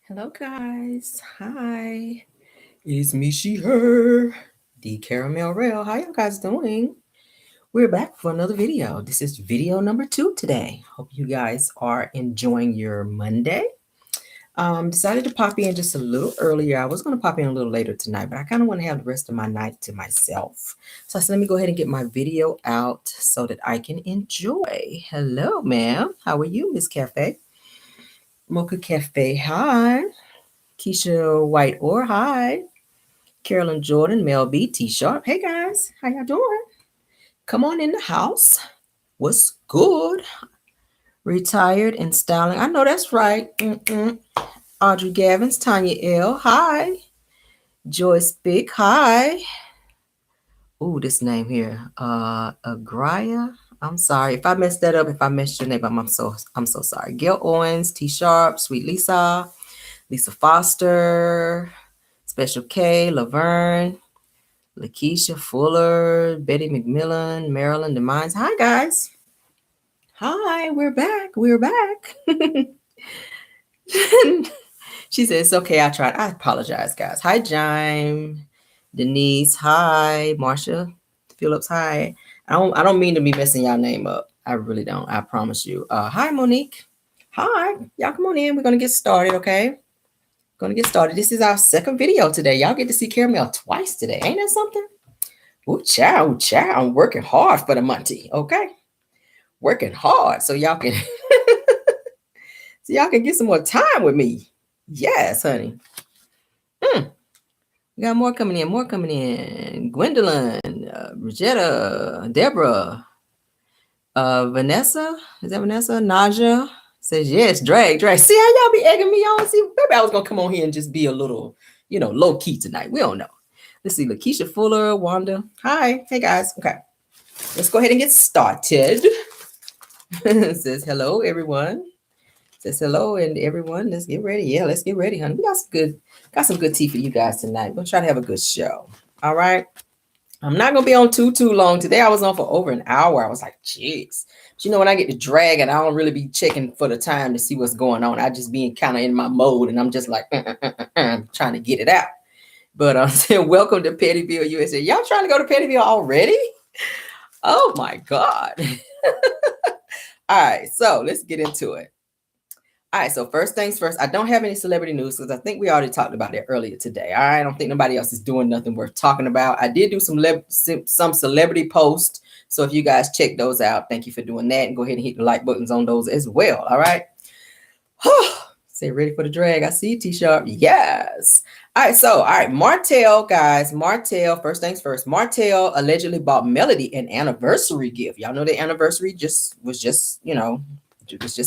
Hello, guys. Hi. It's me, she, her. The Caramel Rell. How y'all guys doing? We're back for another video. This is video number 2 today. Hope you guys are enjoying your Monday. Decided to pop in just a little earlier. I was going to pop in a little later tonight, but I kind of want to have the rest of my night to myself. So I said, let me go ahead and get my video out so that I can enjoy. Hello, ma'am. How are you, Miss Cafe? Mocha Cafe. Hi. Keisha White or hi. Carolyn Jordan, Mel B, T Sharp. Hey guys, how y'all doing? Come on in the house. What's good? Retired and styling. I know that's right. Audrey Gavins, Tanya L. Hi. Joyce Big. Hi. Ooh, this name here. Agraya. I'm sorry if I messed that up. If I messed your name up, I'm so sorry. Gail Owens, T Sharp, Sweet Lisa, Lisa Foster, Special K, Laverne, Lakeisha Fuller, Betty McMillan, Marilyn DeMines. Hi, guys. Hi, we're back. We're back. She said, it's okay. I tried. I apologize, guys. Hi, Jime. Denise. Hi. Marsha Phillips. Hi. I don't mean to be messing y'all name up. I really don't. I promise you. Hi, Monique. Hi. Y'all come on in. We're going to get started, okay? Gonna get started. This is our second video today. Y'all get to see Caramel twice today. Ain't that something? Ooh, child, ooh, child. I'm working hard for the money, okay? Working hard so y'all can get some more time with me. Yes, honey. We got more coming in. Gwendolyn, Regetta, Deborah, Vanessa. Is that Vanessa? Naja says yes. Drag. See how y'all be egging me on? See, maybe I was gonna come on here and just be a little, low key tonight. We don't know. Let's see. Lakeisha Fuller, Wanda. Hi. Hey guys. Okay. Let's go ahead and get started. Says hello, everyone. Says hello and everyone. Let's get ready. Yeah, let's get ready, honey. We got some good tea for you guys tonight. We're gonna try to have a good show. All right. I'm not gonna be on too long today. I was on for over an hour. I was like, jeez. But when I get to drag and I don't really be checking for the time to see what's going on. I just being kind of in my mode and I'm just like trying to get it out. But I'm saying welcome to Pettyville, USA. Y'all trying to go to Pettyville already? Oh my God. All right, so let's get into it. All right, so first things first, I don't have any celebrity news because I think we already talked about it earlier today. All right, I don't think nobody else is doing nothing worth talking about. I did do some celebrity posts. So if you guys check those out, thank you for doing that. And go ahead and hit the like buttons on those as well. All right. Say ready for the drag. I see T Sharp. Yes. All right. Martel, guys. Martel, first things first. Martel allegedly bought Melody an anniversary gift. Y'all know the anniversary was just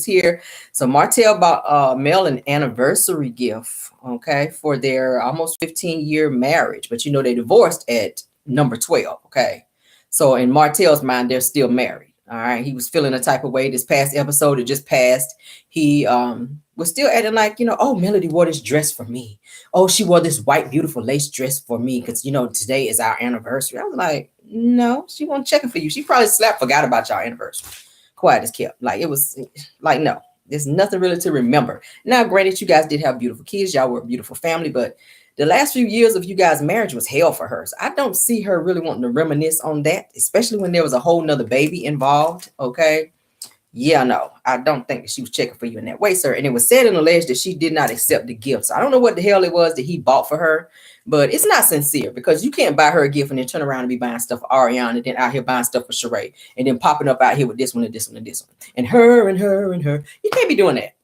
here. So Martel bought Mel an anniversary gift, okay, for their almost 15-year marriage. But they divorced at number 12, okay? So in Martel's mind, they're still married. All right. He was feeling a type of way this past episode. It just passed. He was still acting like, oh, Melody wore this dress for me. Oh, she wore this white, beautiful lace dress for me because, today is our anniversary. I was like, no, she wasn't checking for you. She probably forgot about your anniversary. Quiet as kept. Like, it was like, no, there's nothing really to remember. Now, granted, you guys did have beautiful kids. Y'all were a beautiful family, but the last few years of you guys' marriage was hell for her. So I don't see her really wanting to reminisce on that, especially when there was a whole nother baby involved. Okay. Yeah, no, I don't think that she was checking for you in that way, sir. And it was said and alleged that she did not accept the gift. So I don't know what the hell it was that he bought for her, but it's not sincere because you can't buy her a gift and then turn around and be buying stuff for Ariana and then out here buying stuff for Sheree and then popping up out here with this one and this one and this one and her and her and her. You can't be doing that.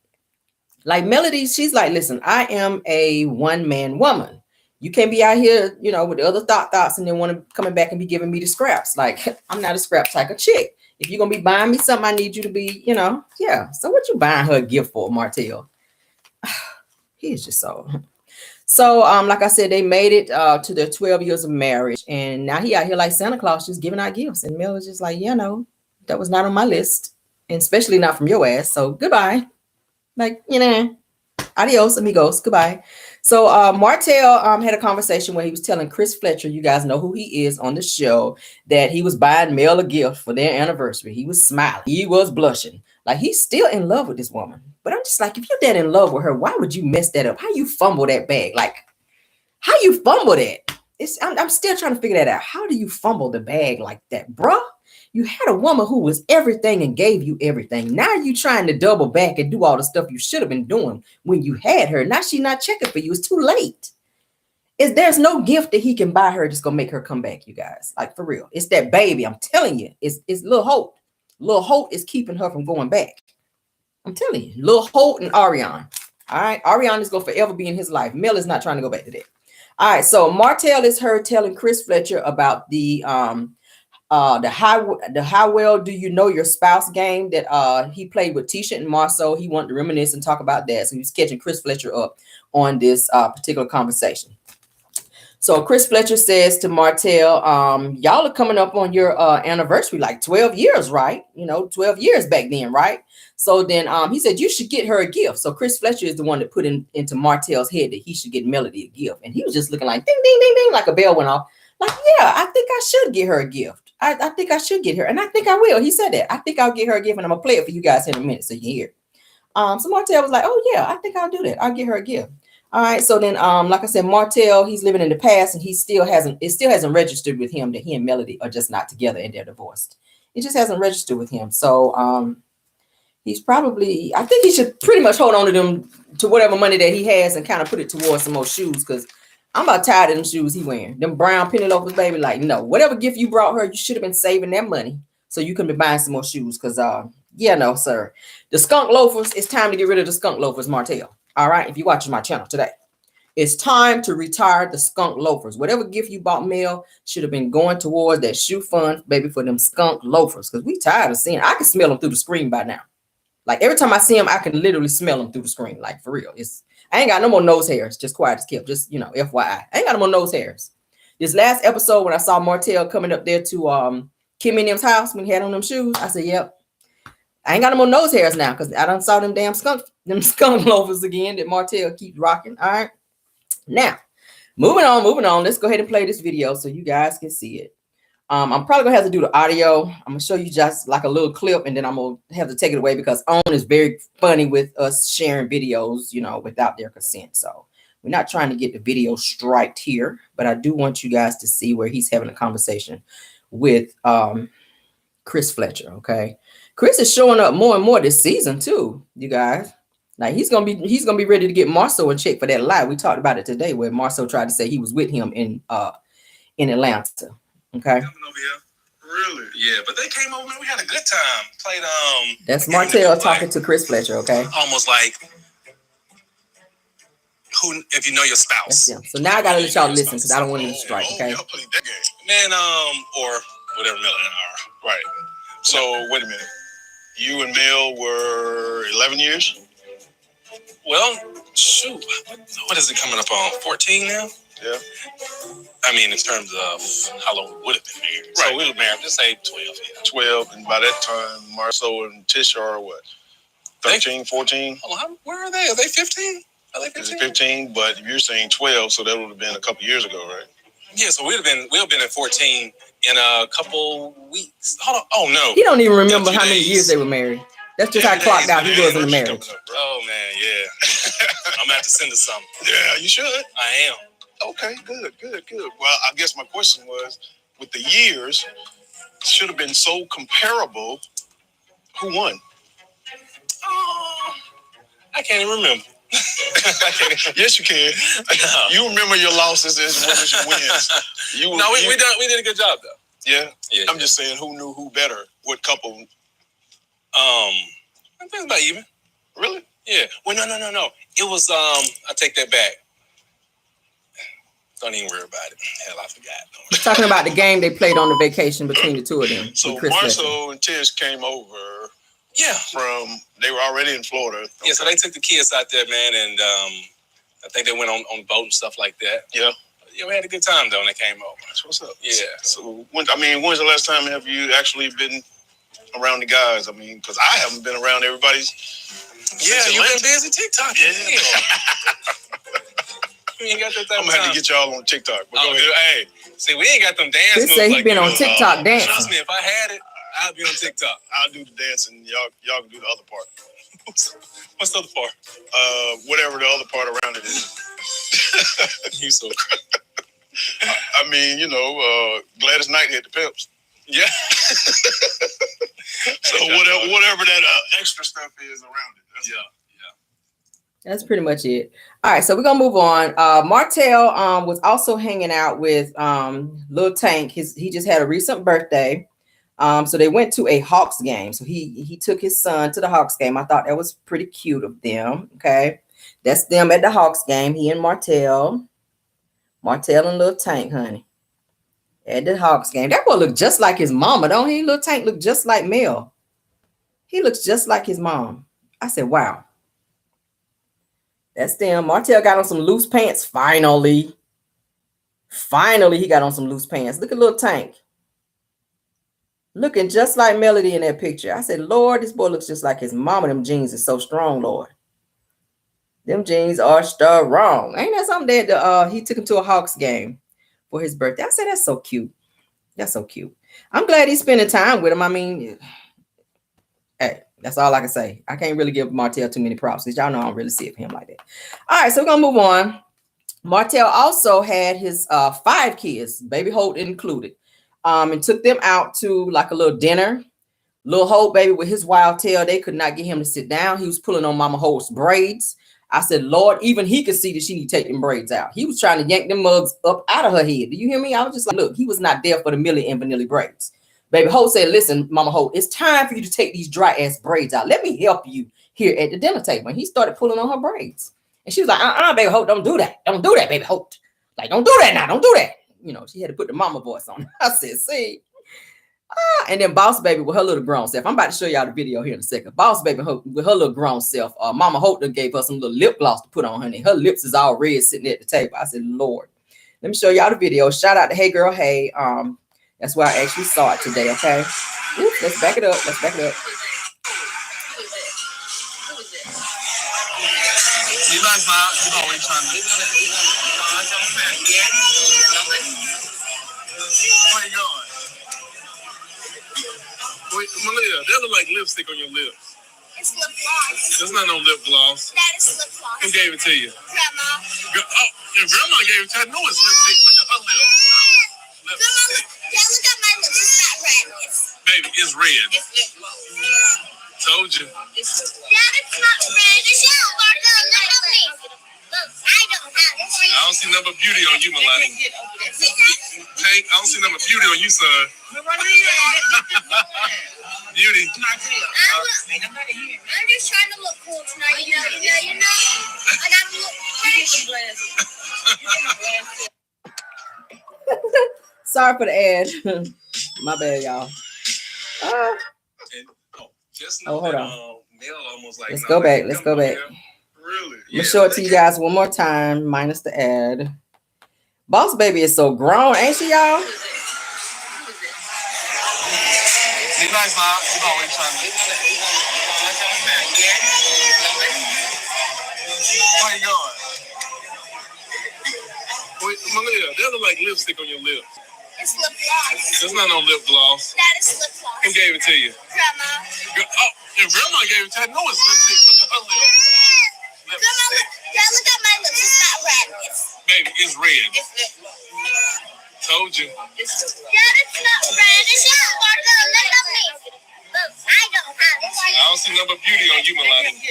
Like Melody, she's like, listen, I am a one-man woman. You can't be out here, with the other thoughts and then want to coming back and be giving me the scraps. Like, I'm not a scrap type of chick. If you're going to be buying me something, I need you to be, yeah. So what you buying her a gift for, Martel? He's just so. So, like I said, they made it to their 12 years of marriage. And now he out here like Santa Claus just giving out gifts. And Mel was just like, that was not on my list. And especially not from your ass. So goodbye. Like, adios, amigos. Goodbye. So Martel had a conversation where he was telling Chris Fletcher, you guys know who he is on the show, that he was buying Mel a gift for their anniversary. He was smiling. He was blushing. Like, he's still in love with this woman. But I'm just like, if you're that in love with her, why would you mess that up? How you fumble that bag? Like, how you fumble that? I'm still trying to figure that out. How do you fumble the bag like that, bruh? You had a woman who was everything and gave you everything. Now you trying to double back and do all the stuff you should have been doing when you had her. Now she not checking for you. It's too late. There's no gift that he can buy her just gonna make her come back, you guys. Like, for real. It's that baby. I'm telling you. It's Lil Holt. Lil Holt is keeping her from going back. I'm telling you. Lil Holt and Ariane. All right. Ariane is gonna forever be in his life. Mel is not trying to go back to that. All right. So Martel is her telling Chris Fletcher about the how well do you know your spouse game that he played with Tisha and Marceau. He wanted to reminisce and talk about that. So he was catching Chris Fletcher up on this particular conversation. So Chris Fletcher says to Martel, y'all are coming up on your anniversary, like 12 years, right? 12 years back then, right? So then he said, you should get her a gift. So Chris Fletcher is the one that put into Martel's head that he should get Melody a gift. And he was just looking like ding, ding, ding, ding, like a bell went off. Like, yeah, I think I should get her a gift. I think I should get her. And I think I will. He said that. I think I'll get her a gift, and I'm going to play it for you guys in a minute so you can hear. So Martel was like, oh, yeah, I think I'll do that. I'll get her a gift. All right. So then, like I said, Martel, he's living in the past, and it still hasn't registered with him that he and Melody are just not together and they're divorced. It just hasn't registered with him. So he's probably, I think he should pretty much hold on to whatever money that he has and kind of put it towards some more shoes, because I'm about tired of them shoes he wearing. Them brown penny loafers, baby. Like, no, whatever gift you brought her, you should have been saving that money so you can be buying some more shoes. Because, yeah, no, sir. The skunk loafers, it's time to get rid of the skunk loafers, Martel. All right, if you're watching my channel today, it's time to retire the skunk loafers. Whatever gift you bought Mel should have been going towards that shoe fund, baby, for them skunk loafers. Because we tired of seeing, I can smell them through the screen by now. Like, every time I see them, I can literally smell them through the screen. Like, for real. I ain't got no more nose hairs. Just quiet as kept. Just, FYI. I ain't got no more nose hairs. This last episode, when I saw Martel coming up there to Kim and them's house when he had on them shoes, I said, yep. I ain't got no more nose hairs now because I done saw them damn skunk loafers again that Martel keeps rocking. All right. Now, moving on. Let's go ahead and play this video so you guys can see it. I'm probably gonna have to do the audio. I'm gonna show you just like a little clip, and then I'm gonna have to take it away because OWN is very funny with us sharing videos, without their consent. So we're not trying to get the video striked here, but I do want you guys to see where he's having a conversation with Chris Fletcher. Okay. Chris is showing up more and more this season too, you guys. Like, he's gonna be ready to get Marceau in check for that lie. We talked about it today where Marceau tried to say he was with him in Atlanta. Okay. Coming over here. Really? Yeah, but they came over, man. We had a good time. Played That's Martel talking to Chris Fletcher, okay? Almost like if you know your spouse. So now I gotta let y'all listen because I don't want him to strike, okay? Y'all played that game. Man, or whatever Mel are. Right. So wait a minute. You and Mel were 11 years? Well, shoot. What is it coming up on? 14 now? Yeah. I mean, in terms of how long we would have been married. Right. So we were married, let's say 12. Yeah. 12, and by that time, Marceau and Tisha are what? 13, 14? Where are they? Are they 15? Are they 15? 15, but you're saying 12, so that would have been a couple years ago, right? Yeah, so we'll have been at 14 in a couple weeks. Hold on. Oh, no. He don't even remember how many years they were married. That's just how clocked out he was in the marriage. Oh, man, yeah. I'm going to have to send us something. Yeah, you should. I am. Okay, good. Well, I guess my question was, with the years, should have been so comparable. Who won? I can't even remember. Yes, you can. No. You remember your losses as well as your wins. We did a good job though. Yeah. I'm just saying, who knew who better? What couple? I think it's about even. Really? Yeah. Well, no. It was. I take that back. Don't even worry about it. Hell, I forgot. Talking about the game they played on the vacation betwing the two of them. So Marceau and Tish came over. Yeah. They were already in Florida. Okay. Yeah, so they took the kids out there, man, and I think they went on the boat and stuff like that. Yeah. Yeah, we had a good time, though, when they came over. That's what's up. Yeah. So, when's the last time have you actually been around the guys? I mean, because I haven't been around everybody's. Yeah, you've been busy TikTok. Yeah. We ain't got that I'm gonna have to get y'all on TikTok. But go ahead. Hey, see, we ain't got them dance moves. They say he's been on TikTok dancing. Trust me, if I had it, I'll be on TikTok. I'll do the dance, and y'all can do the other part. What's the other part? Whatever the other part around it is. You so. I mean, Gladys Knight had the pimps. Yeah. So whatever that extra stuff is around it. That's That's pretty much it. All right, so we're gonna move on. Martel was also hanging out with Lil Tank. He just had a recent birthday. So they went to a Hawks game. So he took his son to the Hawks game. I thought that was pretty cute of them. Okay, that's them at the Hawks game. He and Martel and Lil Tank, honey, at the Hawks game. That boy look just like his mama, don't he? Lil Tank look just like Mel. He looks just like his mom. I said, wow. That's them. Martel got on some loose pants. Finally, he got on some loose pants. Look at Lil Tank. Looking just like Melody in that picture. I said, Lord, this boy looks just like his mama. Them jeans is so strong, Lord. Them jeans are strong. Ain't that something that he took him to a Hawks game for his birthday? I said, that's so cute. That's so cute. I'm glad he's spending time with him. I mean, hey, that's all I can say. I can't really give Martel too many props because y'all know I don't really see it for him like that. All right, so we're going to move on. Martel also had his 5 kids, baby Holt included, and took them out to like a little dinner. Little Holt, baby, with his wild tail, they could not get him to sit down. He was pulling on Mama Holt's braids. I said, Lord, even he could see that she need to take them braids out. He was trying to yank them mugs up out of her head. Do you hear me? I was just like, look, he was not there for the Millie and Vanilli braids. Baby Holt said, listen, Mama Holt, it's time for you to take these dry ass braids out. Let me help you here at the dinner table. And he started pulling on her braids. And she was like, baby Holt, don't do that. Don't do that, baby Holt. Like, don't do that now. Don't do that. She had to put the mama voice on. I said, see. And then Boss Baby with her little grown self. I'm about to show y'all the video here in a second. Boss Baby with her little grown self. Mama Holt gave her some little lip gloss to put on, honey. Her lips is all red sitting at the table. I said, Lord. Let me show y'all the video. Shout out to Hey Girl Hey. That's where I actually saw it today, okay? Oops, let's back it up. Let's back it up. You guys not, you always trying to. Where you going? Wait, Malia, that look like lipstick on your lips. It's lip gloss. That's not no lip gloss. That is lip gloss. Who gave it to you? Grandma. Your grandma gave it to you. I know it's lipstick. Look at her lips. Lipstick. Yeah, look at my lips. It's not red. Baby, it's red. It's lip gloss. Told you. Yeah, it's not red. It's yellow. Look at me. Look, I don't have it. I don't see number beauty on you, Melanie. Tank, I don't see number beauty on you, son. Beauty. I'm just trying to look cool tonight. You know. I gotta look fresh. Sorry for the ad. My bad, y'all. Hold on. Let's go back. Let's go back. Really? I'm gonna show it to you guys one more time, minus the ad. Boss Baby is so grown, ain't she, y'all? You guys not, you always trying to. Where you going? Wait, Malia, that look like lipstick on your lips. It's lip gloss. That's not no lip gloss. That is lip gloss. Who gave it to you? Grandma. Your grandma gave it to you. I know it's lipstick. Look at her lips. Grandma, look at my lips. It's not red. Baby, it's red. It's lip gloss. Told you. It's not red. It's yellow. Look at me. Look, I don't have it. I don't see number beauty on you, Melanie.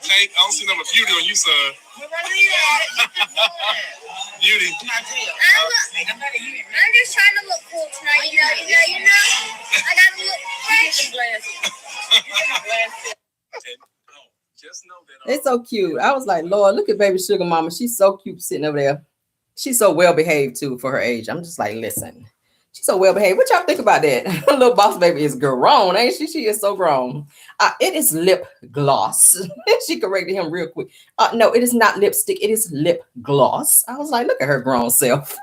Tank, I don't see number beauty on you, son. Beauty. I'm just trying to look cool tonight. You know. I gotta look fresh. It's so cute. I was like, Lord, look at baby sugar mama. She's so cute sitting over there. She's so well behaved too for her age. I'm just like, listen, she's so well behaved. What y'all think about that? Little Boss Baby is grown, ain't she? She is so grown. It is lip gloss. She corrected him real quick. No, it is not lipstick. It is lip gloss. I was like, look at her grown self.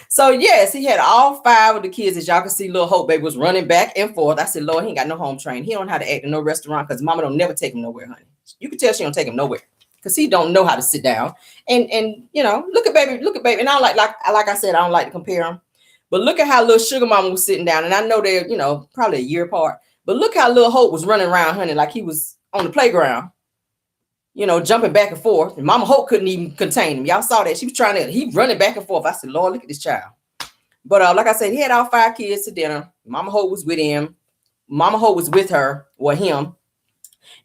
So yes, he had all 5 of the kids. As y'all can see, little Hope Baby was running back and forth. I said, Lord, he ain't got no home train. He don't know how to act in no restaurant because mama don't never take him nowhere, honey. You can tell she don't take him nowhere because he don't know how to sit down. And look at baby. And I don't like I said, I don't like to compare him. But look at how little Sugar Mama was sitting down. And I know they're, you know, probably a year apart. But look how little Holt was running around, honey, like he was on the playground, you know, jumping back and forth. And Mama Holt couldn't even contain him. Y'all saw that. She was trying to, he running back and forth. I said, Lord, look at this child. But like I said, he had all 5 kids to dinner. Mama Holt was with him. Mama Holt was with her or him.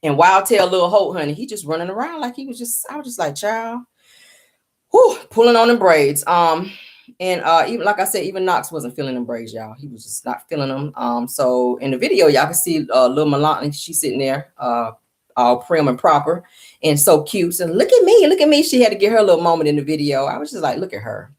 And Wild Tail little Holt, honey, he just running around like he was just, I was just like, child, whew, pulling on them braids. And even like I said, even Knox wasn't feeling them braids, y'all. He was just not feeling them. So in the video, y'all can see little Melania, she's sitting there, all prim and proper and so cute. So look at me, look at me. She had to get her a little moment in the video. I was just like, look at her.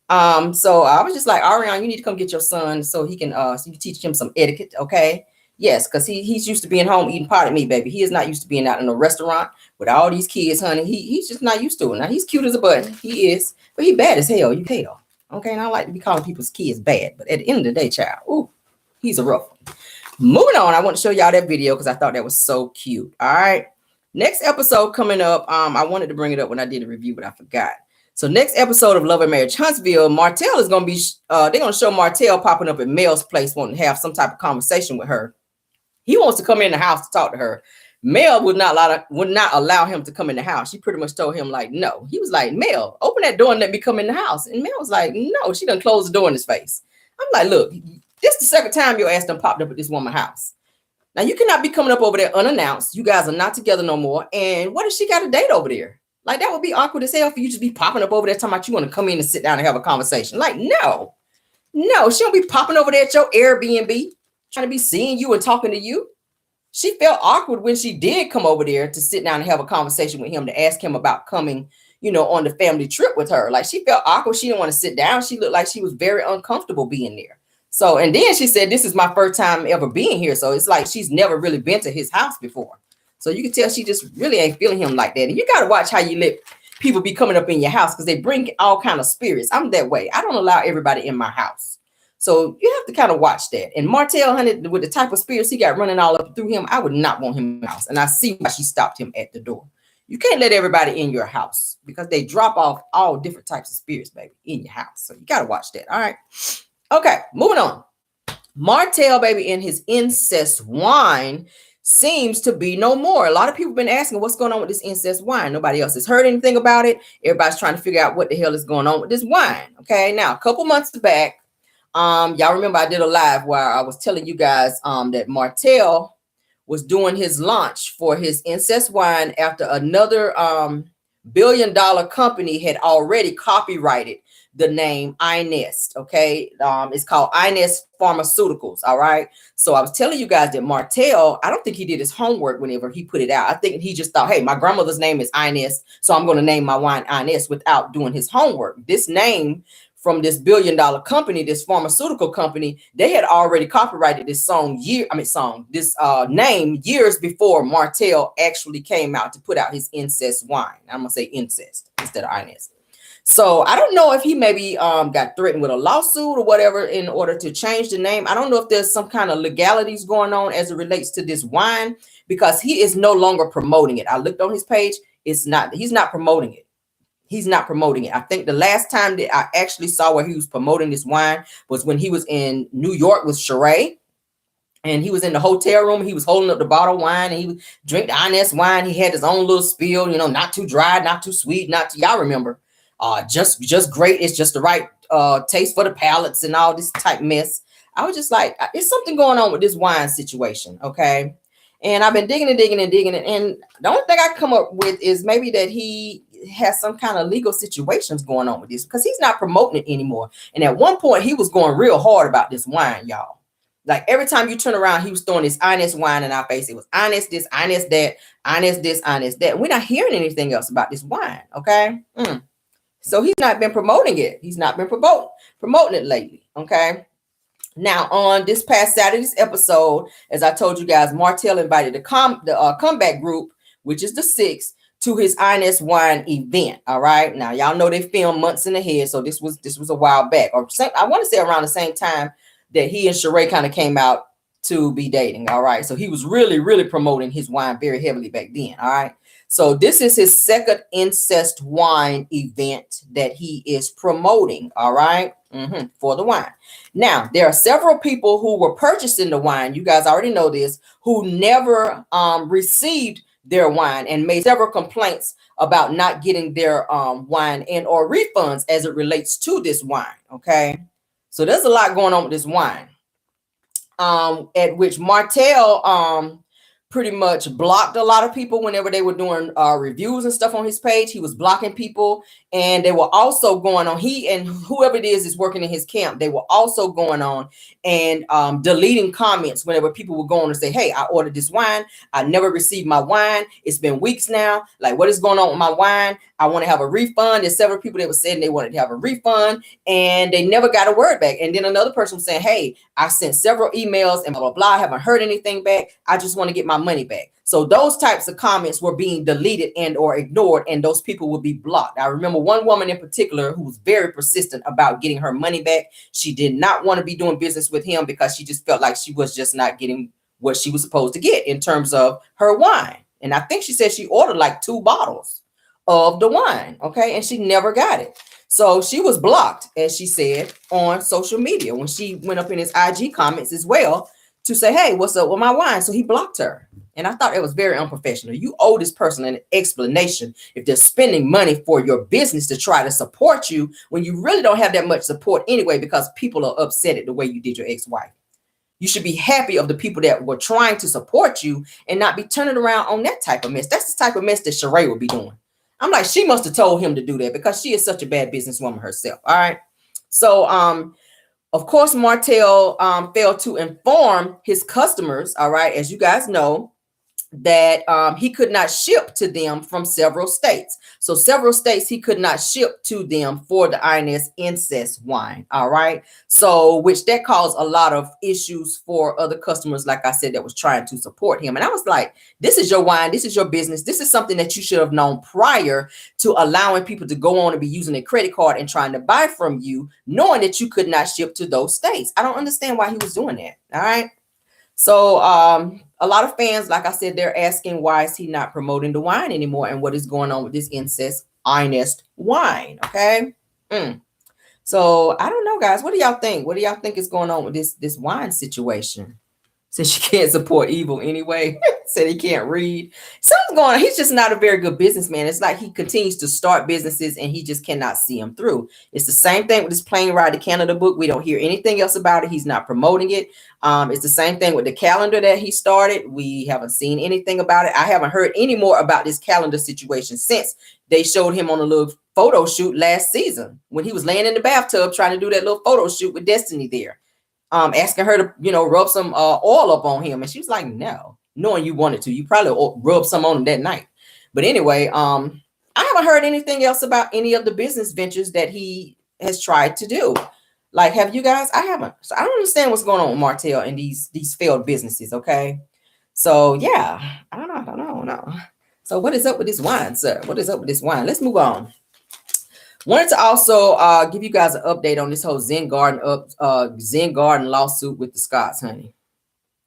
So I was just like, Ariane, you need to come get your son so he can so you can teach him some etiquette, okay? Yes, because he's used to being home eating potted meat, baby. He is not used to being out in a restaurant with all these kids, honey. He's just not used to it. Now he's cute as a button. He is, but he bad as hell. You tell. Okay, and I like to be calling people's kids bad, but at the end of the day, child, ooh, he's a rough one. Moving on, I want to show y'all that video because I thought that was so cute. All right, next episode coming up. I wanted to bring it up when I did a review, but I forgot. So next episode of Love and Marriage Huntsville, Martel is going to be, they're going to show Martel popping up at Mel's place, wanting to have some type of conversation with her. He wants to come in the house to talk to her. Mel would not allow him to come in the house. She pretty much told him like, no. He was like, Mel, open that door and let me come in the house. And Mel was like, no, she done closed the door in his face. I'm like, look, this is the second time your ass done popped up at this woman's house. Now you cannot be coming up over there unannounced. You guys are not together no more. And what if she got a date over there? Like that would be awkward as hell for you to be popping up over there talking about you want to come in and sit down and have a conversation. Like, no, she don't be popping over there at your Airbnb trying to be seeing you and talking to you. She felt awkward when she did come over there to sit down and have a conversation with him to ask him about coming, you know, on the family trip with her. Like she felt awkward. She didn't want to sit down. She looked like she was very uncomfortable being there. So, and then she said, this is my first time ever being here. So it's like she's never really been to his house before. So you can tell she just really ain't feeling him like that. And you got to watch how you let people be coming up in your house because they bring all kind of spirits. I'm that way. I don't allow everybody in my house. So you have to kind of watch that. And Martel, honey, with the type of spirits he got running all up through him, I would not want him in the house. And I see why she stopped him at the door. You can't let everybody in your house because they drop off all different types of spirits, baby, in your house. So you got to watch that. All right. Okay, moving on. Martel, baby, in his incest wine seems to be no more. A lot of people have been asking what's going on with this incest wine. Nobody else has heard anything about it. Everybody's trying to figure out what the hell is going on with this wine. Okay, now a couple months back, y'all remember I did a live where I was telling you guys that Martel was doing his launch for his incest wine after another billion-dollar company had already copyrighted the name Inest. Okay, it's called Inest Pharmaceuticals. All right, so I was telling you guys that Martel, I don't think he did his homework whenever he put it out. I think he just thought, hey, my grandmother's name is Inest, so I'm going to name my wine Inest without doing his homework. This name from this billion-dollar company, this pharmaceutical company, they had already copyrighted this name years before Martel actually came out to put out his incest wine. I'm gonna say incest instead of Inest. So I don't know if he maybe got threatened with a lawsuit or whatever in order to change the name. I don't know if there's some kind of legalities going on as it relates to this wine because he is no longer promoting it. I looked on his page. He's not promoting it. He's not promoting it. I think the last time that I actually saw where he was promoting this wine was when he was in New York with Sheree. And he was in the hotel room. He was holding up the bottle of wine and he would drink the Inest wine. He had his own little spiel, you know, not too dry, not too sweet, y'all remember. Just great. It's just the right taste for the palates and all this type mess. I was just like, there's something going on with this wine situation. Okay. And I've been digging it. And the only thing I come up with is maybe that he has some kind of legal situations going on with this because he's not promoting it anymore. And at one point he was going real hard about this wine, y'all. Like every time you turn around, he was throwing this Inest wine in our face. It was Inest this, Inest that, Inest this, Inest that. We're not hearing anything else about this wine. Okay. So he's not been promoting it. He's not been promoting it lately. Okay. Now, on this past Saturday's episode, as I told you guys, Martel invited the comeback group, which is the 6th, to his Inest wine event. All right. Now, y'all know they filmed months in ahead. So this was a while back, or I want to say around the same time that he and Sheree kind of came out to be dating. All right. So he was really, really promoting his wine very heavily back then. All right. So this is his second incest wine event that he is promoting. All right. for the wine. Now, there are several people who were purchasing the wine. You guys already know this, who never received their wine and made several complaints about not getting their wine and or refunds as it relates to this wine. Okay, so there's a lot going on with this wine. At which Martel pretty much blocked a lot of people whenever they were doing reviews and stuff on his page. He was blocking people, and they were also going on, he and whoever it is working in his camp, they were also going on and deleting comments whenever people were going to say, hey, I ordered this wine, I never received my wine, it's been weeks now, like what is going on with my wine, I want to have a refund. There's several people that were saying they wanted to have a refund, and they never got a word back. And then another person was saying, hey, I sent several emails and blah, blah, blah, I haven't heard anything back, I just want to get my money back. So those types of comments were being deleted and or ignored, and those people would be blocked. I remember one woman in particular who was very persistent about getting her money back. She did not want to be doing business with him because she just felt like she was just not getting what she was supposed to get in terms of her wine. And I think she said she ordered like 2 bottles of the wine, okay, and she never got it. So she was blocked, as she said, on social media when she went up in his IG comments as well to say, hey, what's up with my wine? So he blocked her. And I thought it was very unprofessional. You owe this person an explanation if they're spending money for your business to try to support you when you really don't have that much support anyway, because people are upset at the way you did your ex-wife. You should be happy of the people that were trying to support you and not be turning around on that type of mess. That's the type of mess that Sheree would be doing. I'm like, she must have told him to do that because she is such a bad businesswoman herself. All right. So, of course, Martel failed to inform his customers, all right, as you guys know, that he could not ship to them from several states. So several states he could not ship to them for the INS incest wine. All right. So which that caused a lot of issues for other customers, like I said, that was trying to support him. And I was like, this is your wine. This is your business. This is something that you should have known prior to allowing people to go on and be using a credit card and trying to buy from you, knowing that you could not ship to those states. I don't understand why he was doing that. All right. So a lot of fans, like I said, they're asking, why is he not promoting the wine anymore? And what is going on with this incest wine? Okay. So I don't know, guys. What do y'all think? What do y'all think is going on with this wine situation? Since you can't support evil anyway, said he can't read. Something's going on. He's just not a very good businessman. It's like he continues to start businesses and he just cannot see them through. It's the same thing with this Plane Ride to Canada book. We don't hear anything else about it. He's not promoting it. It's the same thing with the calendar that he started. We haven't seen anything about it. I haven't heard any more about this calendar situation since they showed him on a little photo shoot last season when he was laying in the bathtub trying to do that little photo shoot with Destiny there. Asking her to, rub some oil up on him. And she was like, no, knowing you wanted to. You probably rubbed some on him that night. But anyway, I haven't heard anything else about any of the business ventures that he has tried to do. Like, have you guys? I haven't. So I don't understand what's going on with Martel and these failed businesses, okay? So, yeah, I don't know. So what is up with this wine, sir? What is up with this wine? Let's move on. Wanted to also give you guys an update on this whole Zen Garden lawsuit with the Scotts, honey.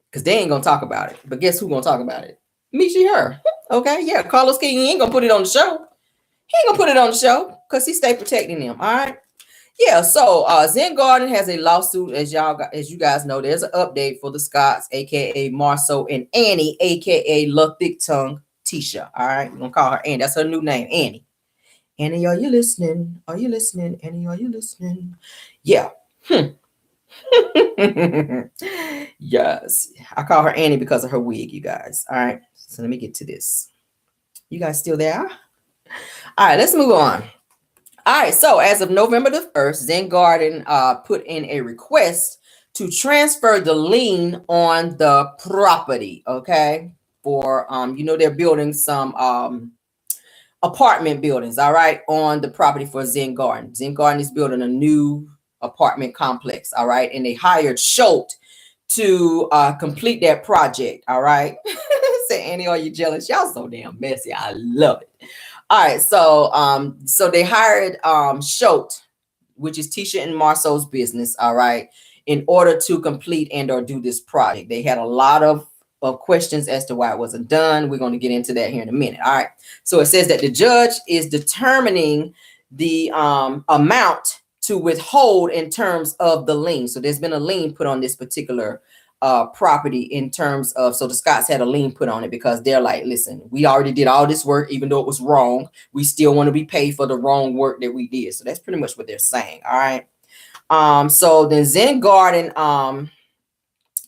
Because they ain't going to talk about it. But guess who's going to talk about it? Me, she, her. Okay, yeah. Carlos King, he ain't going to put it on the show. He ain't going to put it on the show because he stay protecting them, all right? Yeah, so Zen Garden has a lawsuit, as you guys know. There's an update for the Scotts, a.k.a. Marceau, and Annie, a.k.a. La Thick Tongue Tisha, all right? We're going to call her Annie. That's her new name, Annie. Annie, are you listening? Are you listening? Annie, are you listening? Yeah. Yes. I call her Annie because of her wig, you guys. All right. So let me get to this. You guys still there? All right, let's move on. All right. So as of November the 1st, Zen Garden put in a request to transfer the lien on the property. Okay. For, they're building some apartment buildings, all right, on the property for Zen Garden. Zen Garden is building a new apartment complex, all right, and they hired Holt to complete that project, all right. Say, Annie, are you jealous? Y'all so damn messy. I love it. All right, so they hired Holt, which is Tisha and Marceau's business, all right, in order to complete and or do this project. They had a lot of questions as to why it wasn't done. We're going to get into that here in a minute. All right. So it says that the judge is determining the amount to withhold in terms of the lien. So there's been a lien put on this particular property in terms of, so the Scotts had a lien put on it because they're like, listen, we already did all this work, even though it was wrong. We still want to be paid for the wrong work that we did. So that's pretty much what they're saying. All right. So then Zen Garden,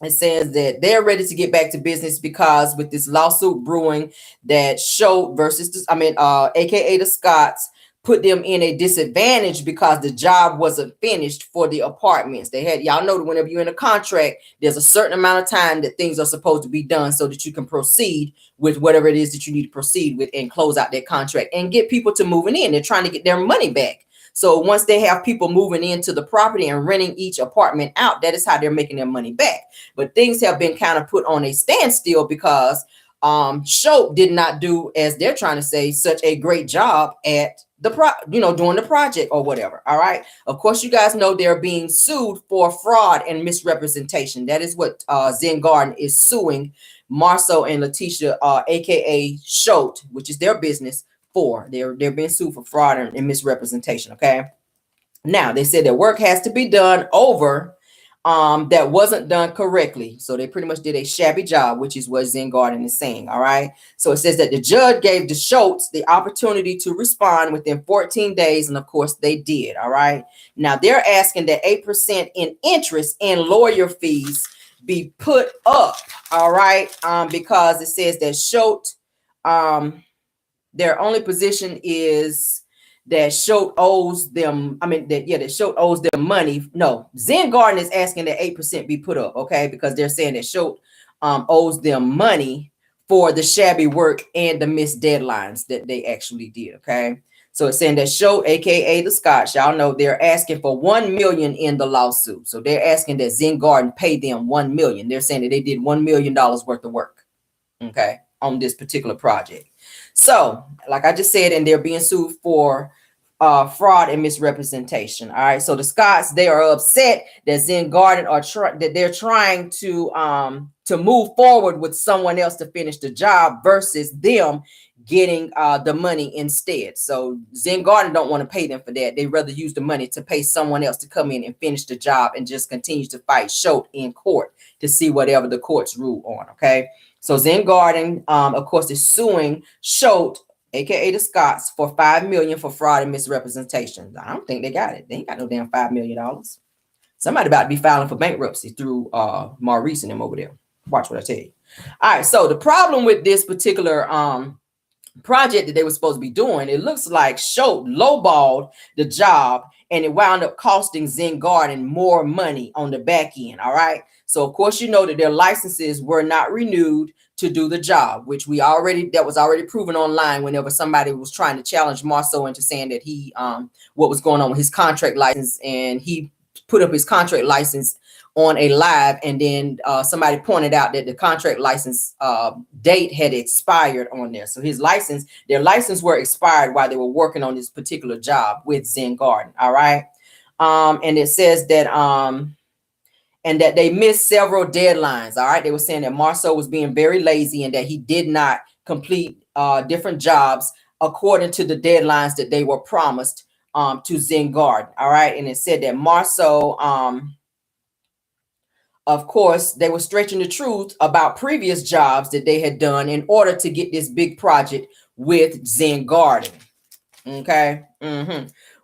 it says that they're ready to get back to business because with this lawsuit brewing that Holt versus, AKA the Scotts, put them in a disadvantage because the job wasn't finished for the apartments. They had, y'all know that whenever you're in a contract, there's a certain amount of time that things are supposed to be done so that you can proceed with whatever it is that you need to proceed with and close out that contract and get people to moving in. They're trying to get their money back. So once they have people moving into the property and renting each apartment out, that is how they're making their money back. But things have been kind of put on a standstill because Holt did not do, as they're trying to say, such a great job at the doing the project or whatever. All right. Of course, you guys know they're being sued for fraud and misrepresentation. That is what Zen Garden is suing Marcel and Letitia, aka Holt, which is their business, for. They're being sued for fraud and misrepresentation. Okay. Now they said that work has to be done over that wasn't done correctly. So they pretty much did a shabby job, which is what Zen Garden is saying. All right. So it says that the judge gave the Holts the opportunity to respond within 14 days. And of course they did. All right. Now they're asking that 8% in interest and lawyer fees be put up. All right. Because it says that Holt, their only position is that Holt owes them, that Holt owes them money. No, Zen Garden is asking that 8% be put up, okay? Because they're saying that Holt owes them money for the shabby work and the missed deadlines that they actually did, okay? So it's saying that Holt, aka the Scotts, y'all know they're asking for $1 million in the lawsuit. So they're asking that Zen Garden pay them $1 million. They're saying that they did $1 million worth of work, okay, on this particular project. So, like I just said, and they're being sued for fraud and misrepresentation. All right. So the Scotts, they are upset that Zen Garden that they're trying to move forward with someone else to finish the job versus them getting the money instead. So Zen Garden don't want to pay them for that. They rather use the money to pay someone else to come in and finish the job and just continue to fight Holt in court to see whatever the courts rule on. Okay. So Zen Garden, of course, is suing Holt, aka the Scotts, for $5 million for fraud and misrepresentation. I don't think they got it. They ain't got no damn $5 million. Somebody about to be filing for bankruptcy through Maurice and them over there. Watch what I tell you. All right. So the problem with this particular project that they were supposed to be doing, it looks like Holt lowballed the job and it wound up costing Zen Garden more money on the back end. All right. So of course, you know that their licenses were not renewed to do the job, which that was already proven online whenever somebody was trying to challenge Marceau into saying that he what was going on with his contract license, and he put up his contract license on a live, and then somebody pointed out that the contract license date had expired on there. So their license were expired while they were working on this particular job with Zen Garden. All right. And it says that and that they missed several deadlines. All right. They were saying that Marceau was being very lazy and that he did not complete different jobs according to the deadlines that they were promised to Zen Garden. All right. And it said that Marceau, of course, they were stretching the truth about previous jobs that they had done in order to get this big project with Zen Garden. Okay.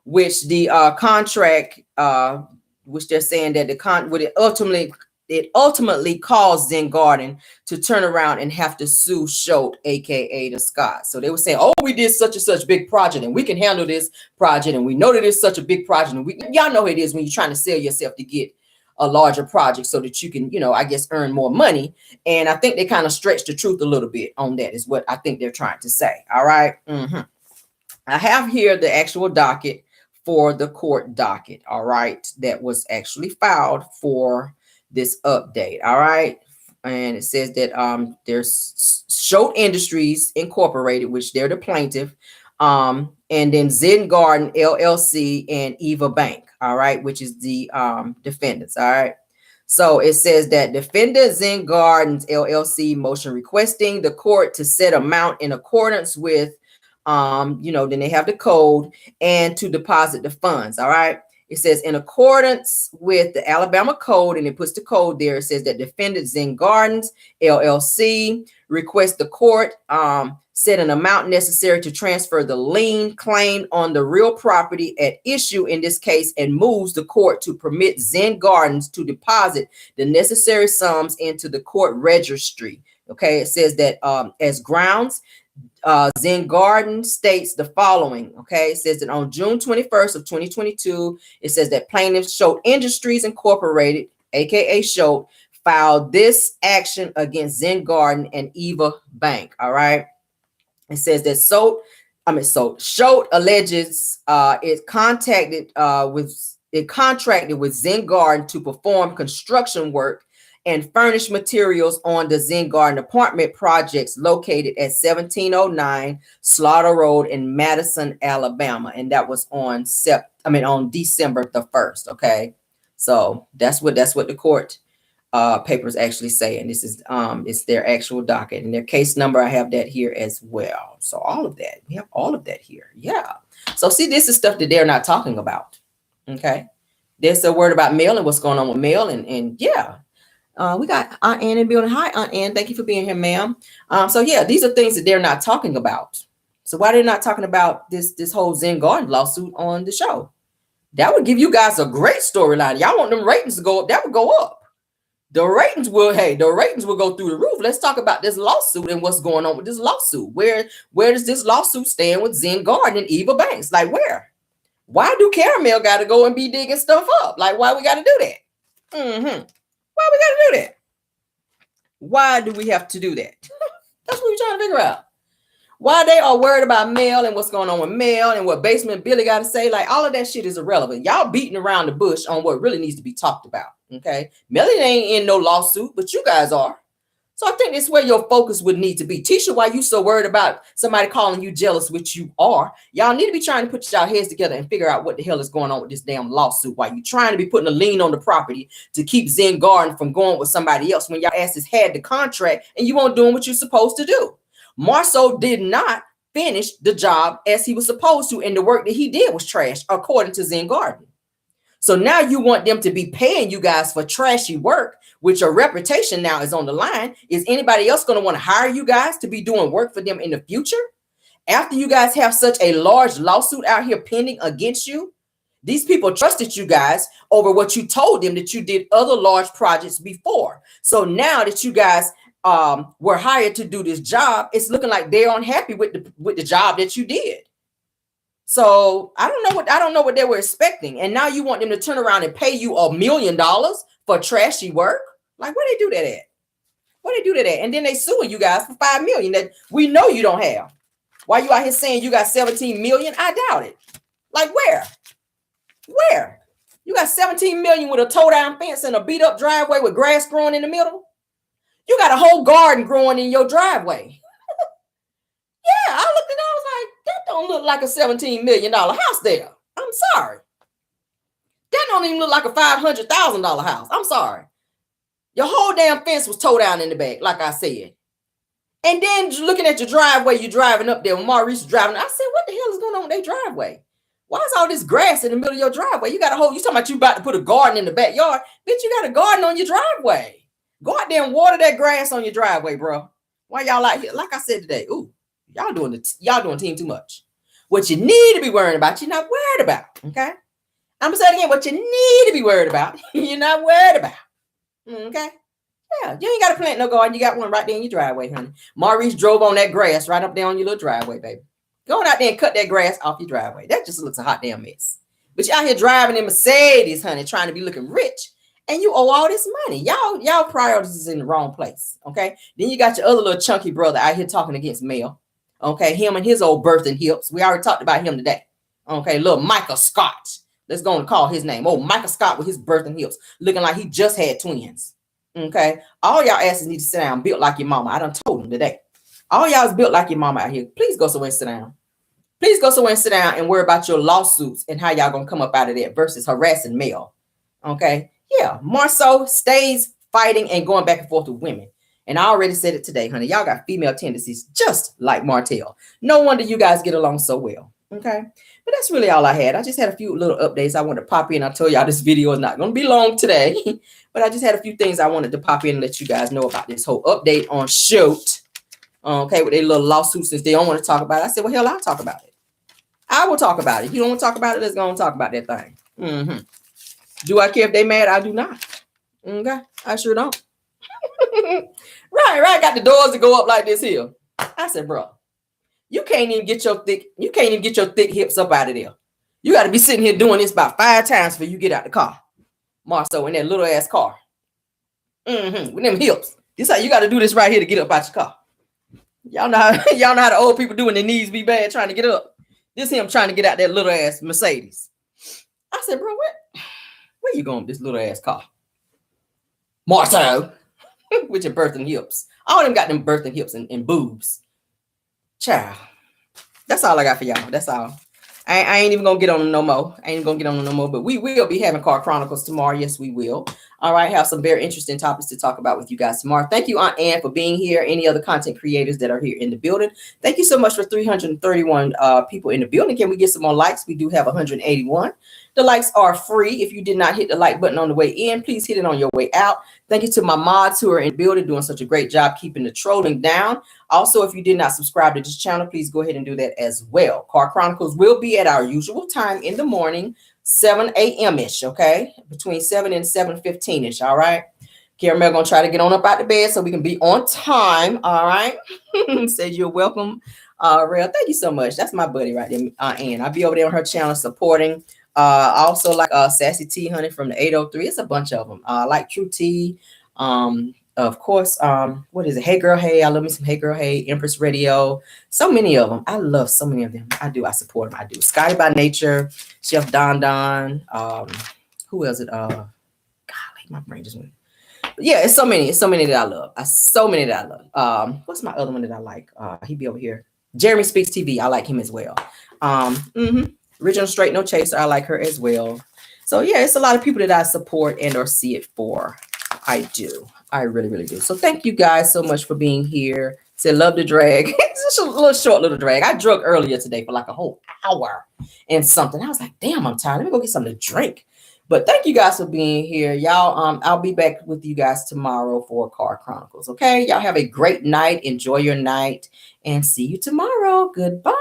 Which the contract, which they're saying that it ultimately caused Zen Garden to turn around and have to sue Holt, aka the Scotts. So they were saying, oh, we did such and such big project and we can handle this project, and we know that it's such a big project, and y'all know it is when you're trying to sell yourself to get a larger project so that you can, I guess, earn more money. And I think they kind of stretched the truth a little bit on that, is what I think they're trying to say. All right. I have here the actual docket for the court docket. All right. That was actually filed for this update. All right. And it says that there's Holt Industries Incorporated, which they're the plaintiff, and then Zen Garden LLC and Eva Bank, all right, which is the defendants. All right. So it says that defendant Zen Gardens LLC motion requesting the court to set amount in accordance with then they have the code and to deposit the funds. All right. It says, in accordance with the Alabama code, and it puts the code there. It says that defendant Zen Gardens, LLC, requests the court set an amount necessary to transfer the lien claim on the real property at issue in this case, and moves the court to permit Zen Gardens to deposit the necessary sums into the court registry. Okay, it says that as grounds, Zen Garden states the following. Okay, it says that on June 21st of 2022, it says that plaintiffs Holt Industries Incorporated, aka Holt, filed this action against Zen Garden and Eva Bank. All right, it says that Holt alleges it contracted with Zen Garden to perform construction work and furnish materials on the Zen Garden apartment projects located at 1709 Slaughter Road in Madison, Alabama. And that was on December the 1st. Okay. So that's what the court papers actually say. And this is it's their actual docket and their case number. I have that here as well. So all of that, we have all of that here. Yeah. So see, this is stuff that they're not talking about. Okay. There's a word about mail and what's going on with mail. And yeah. We got Aunt Ann in the building. Hi, Aunt Ann. Thank you for being here, ma'am. So yeah, these are things that they're not talking about. So why they're not talking about this whole Zen Garden lawsuit on the show? That would give you guys a great storyline. Y'all want them ratings to go up? That would go up. The ratings will go through the roof. Let's talk about this lawsuit and what's going on with this lawsuit. Where does this lawsuit stand with Zen Garden and Eva Banks? Like where? Why do Caramel got to go and be digging stuff up? Like why we got to do that? Why we got to do that? Why do we have to do that? That's what we're trying to figure out. Why they are worried about mail and what's going on with mail and what Basement Billy got to say. Like all of that shit is irrelevant. Y'all beating around the bush on what really needs to be talked about. Okay. Melody ain't in no lawsuit, but you guys are. So I think this is where your focus would need to be. Tisha, why you so worried about somebody calling you jealous, which you are? Y'all need to be trying to put y'all heads together and figure out what the hell is going on with this damn lawsuit. Why you trying to be putting a lien on the property to keep Zen Garden from going with somebody else when y'all asses had the contract and you weren't doing what you're supposed to do. Marceau did not finish the job as he was supposed to, and the work that he did was trash, according to Zen Garden. So now you want them to be paying you guys for trashy work, which your reputation now is on the line. Is anybody else going to want to hire you guys to be doing work for them in the future? After you guys have such a large lawsuit out here pending against you, these people trusted you guys over what you told them that you did other large projects before. So now that you guys were hired to do this job, it's looking like they're unhappy with the job that you did. So I don't know what they were expecting. And now you want them to turn around and pay you $1 million for trashy work? Like where they do that at? Where they do that at? And then they suing you guys for $5 million that we know you don't have. Why you out here saying you got 17 million? I doubt it. Like where? Where? You got 17 million with a toe down fence and a beat up driveway with grass growing in the middle? You got a whole garden growing in your driveway. Yeah, I looked at it, I was like, that don't look like a $17 million house there. I'm sorry. That don't even look like a $500,000 house. I'm sorry. Your whole damn fence was towed down in the back, like I said. And then looking at your driveway, you're driving up there when Maurice is driving. I said, what the hell is going on with their driveway? Why is all this grass in the middle of your driveway? You got a whole, you talking about you about to put a garden in the backyard. Bitch, you got a garden on your driveway. Go out there and water that grass on your driveway, bro. Why y'all out here? Like I said today, ooh. Y'all doing team too much. What you need to be worried about, you're not worried about. Okay. I'm gonna say it again. What you need to be worried about, you're not worried about. Okay. Yeah, you ain't got to plant no garden. You got one right there in your driveway, honey. Maurice drove on that grass right up there on your little driveway, baby. Go on out there and cut that grass off your driveway. That just looks a hot damn mess. But you out here driving in Mercedes, honey, trying to be looking rich. And you owe all this money. Y'all priorities is in the wrong place. Okay. Then you got your other little chunky brother out here talking against Mel. Okay, him and his old birthing hips. We already talked about him today. Okay, little Michael Scott. Let's go and call his name. Oh, Michael Scott with his birthing hips, looking like he just had twins. Okay, all y'all asses need to sit down, built like your mama. I done told him today. All y'all is built like your mama out here. Please go somewhere and sit down. Please go somewhere and sit down and worry about your lawsuits and how y'all gonna come up out of that versus harassing Mel. Okay, yeah, Marceau stays fighting and going back and forth with women. And I already said it today, honey. Y'all got female tendencies just like Martel. No wonder you guys get along so well. Okay, but that's really all I had. I just had a few little updates I wanted to pop in. I told y'all this video is not going to be long today, but I just had a few things I wanted to pop in and let you guys know about this whole update on Holt. Okay, with their little lawsuit, since they don't want to talk about it. I said, well, hell, I'll talk about it. I will talk about it. If you don't want to talk about it, let's go and talk about that thing. Do I care if they mad? I do not. Okay, I sure don't. Right. Got the doors to go up like this here. I said, bro, you can't even get your thick hips up out of there. You got to be sitting here doing this about 5 times before you get out the car. Marcel in that little ass car. With them hips. This how you got to do this right here to get up out your car. Y'all know how the old people do when their knees be bad trying to get up. This him trying to get out that little ass Mercedes. I said, bro, where you going with this little ass car? Marcel. With your birthing hips. All of them got them birthing hips and boobs. Child. That's all I got for y'all. That's all. I ain't even gonna get on them no more. But we will be having Car Chronicles tomorrow. Yes, we will. All right, have some very interesting topics to talk about with you guys tomorrow. Thank you, Aunt Ann, for being here. Any other content creators that are here in the building. Thank you so much for 331 people in the building. Can we get some more likes? We do have 181. The likes are free. If you did not hit the like button on the way in, please hit it on your way out. Thank you to my mods who are in the building doing such a great job keeping the trolling down. Also, if you did not subscribe to this channel, please go ahead and do that as well. Car Chronicles will be at our usual time in the morning, 7 a.m.-ish, okay? Between 7 and 7:15-ish, all right? Caramel gonna try to get on up out the bed so we can be on time, all right? Says you're welcome, Rell. Thank you so much. That's my buddy right there, Ann. I'll be over there on her channel supporting. Also like Sassy T Honey from the 803. It's a bunch of them. Like True T. Of course, what is it? Hey Girl Hey. I love me some Hey Girl Hey. Empress Radio. So many of them. I love so many of them. I do. I support them. I do. Scotty by Nature. Chef Don. Who else? Golly, my brain just went. But yeah, it's so many. It's so many that I love. What's my other one that I like? He be over here. Jeremy Speaks TV. I like him as well. Original Straight No Chaser. I like her as well. So yeah, it's a lot of people that I support and or see it for. I do. I really, really do. So thank you guys so much for being here. Say love the drag. It's just a little short little drag. I drug earlier today for like a whole hour and something. I was like, damn, I'm tired. Let me go get something to drink. But thank you guys for being here. Y'all, I'll be back with you guys tomorrow for Car Chronicles. Okay. Y'all have a great night. Enjoy your night and see you tomorrow. Goodbye.